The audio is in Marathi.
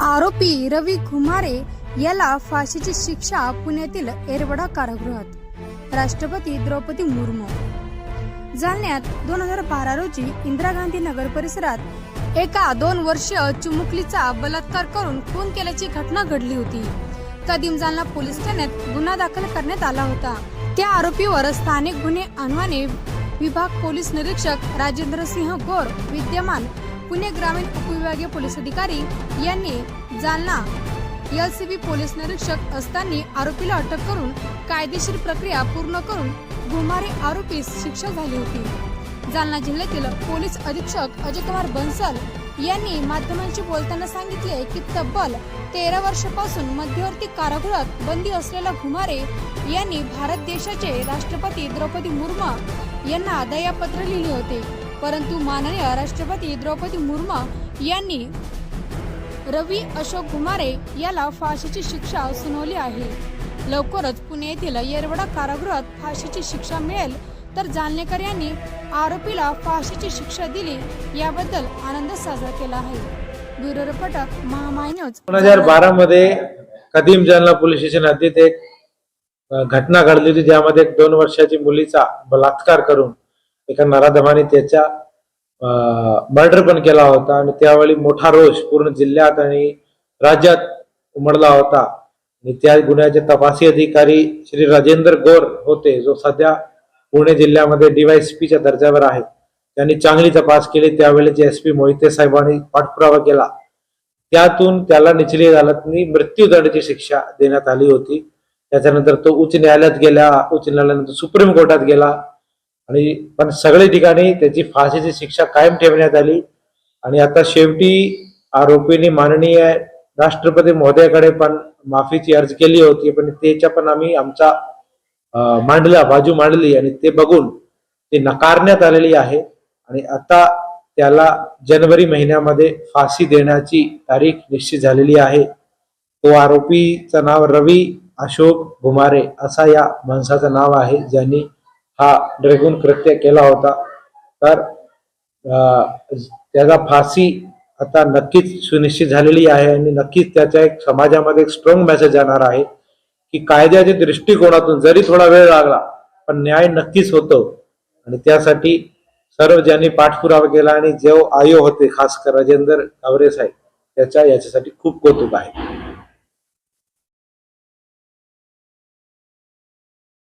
आरोपी रवी घुमारे याला फाशीची शिक्षा पुण्यातील येरवडा कारागृहात। राष्ट्रपती द्रौपदी मुर्मू। जालन्यात 2012 रोजी इंदिरा गांधी नगर परिसरात एका 2 वर्षीय चिमुकलीचा बलात्कार करून खून केल्याची घटना घडली होती। कदीम जालना पोलीस ठाण्यात गुन्हा दाखल करण्यात आला होता। त्या आरोपीवर स्थानिक गुन्हे अन्वेषण विभाग पोलीस निरीक्षक राजेंद्र सिंह गौर, विद्यमान पुणे ग्रामीण उपविभागीय पोलीस अधिकारी यांनी जालना LCB पोलीस निरीक्षक असताना आरोपीला अटक करून कायदेशीर प्रक्रिया पूर्ण करून घुमारे आरोपीस शिक्षा झाली होती। जालना जिल्ह्यातील पोलीस अधीक्षक अजयकुमार बन्सल यांनी माध्यमांशी बोलताना सांगितले की तब्बल 13 वर्षापासून मध्यवर्ती कारागृहात बंदी असलेला घुमारे यांनी भारत देशाचे राष्ट्रपती द्रौपदी मुर्मू यांना दयापत्र लिहिले होते, परंतु माननीय राष्ट्रपती द्रौपदी मुर्मू यांनी रवी अशोक घुमारे याला फाशीची शिक्षा सुनावली आहे। लवकरच पुणे येथील येरवडा कारागृहात फाशीची शिक्षा मिळेल तर जालनेकर यांनी आरोपीला फाशीची शिक्षा दिली याबद्दल आनंद साजरा केला आहे। Bureau reporter महामाय news. 2012 मध्ये कदीम जालना पोलीस स्टेशन हद्दीत एक घटना घडली होती, ज्यामध्ये 2 वर्षाची मुलीचा बलात्कार करून एका नराधमाने त्याचा मर्डर पण केला होता आणि त्यावेळी मोठा रोष पूर्ण जिल्ह्यात आणि राज्यात उमटला होता। आणि त्या गुन्ह्याचे तपासी अधिकारी श्री राजेंद्र गौर होते, जो सध्या पुणे जिल्ह्यामध्ये DYSP च्या दर्जावर आहे। त्यांनी चांगली तपास केली। त्यावेळेचे SP मोहिते साहेबांनी पाठपुरावा केला, त्यातून त्याला निचली अदालतनी मृत्यूदंडाची शिक्षा देण्यात आली होती। त्याच्यानंतर तो उच्च न्यायालयात गेला, उच्च न्यायालयानंतर सुप्रीम कोर्टात गेला आणि पण सगळे ठिकाणी त्याची फाशीची शिक्षा कायम ठेवण्यात आली। आणि आता शेवटी आरोपीने माननीय राष्ट्रपती महोदयाकडे पण माफीची अर्ज केली होती, पण त्याच्या पण आम्ही आमचा बाजू मांडली आणि ते बघून ते नकारण्यात आलेली आहे। आणि आता त्याला जानेवारी महिन्यामध्ये फाशी देण्याची तारीख निश्चित झालेली आहे। तो आरोपीचं नाव रवी अशोक घुमारे असा या माणसाचं नाव आहे, ज्यांनी हा ड्रॅगन कृत्य केला होता। तर त्याचा फाशी आता नक्कीच सुनिश्चित झालेली आहे आणि नक्कीच त्याच्या एक समाजामध्ये एक स्ट्रॉंग मेसेज जाणार आहे की कायद्याच्या दृष्टिकोनातून जरी थोडा वेळ लागला पण न्याय नक्कीच होतो। आणि त्यासाठी सर्व ज्यांनी पाठपुरावा केला आणि जो आयोग होते, खास कर राजेंद्र गौर साहेब, याच्यासाठी खूप कौतुक आहे।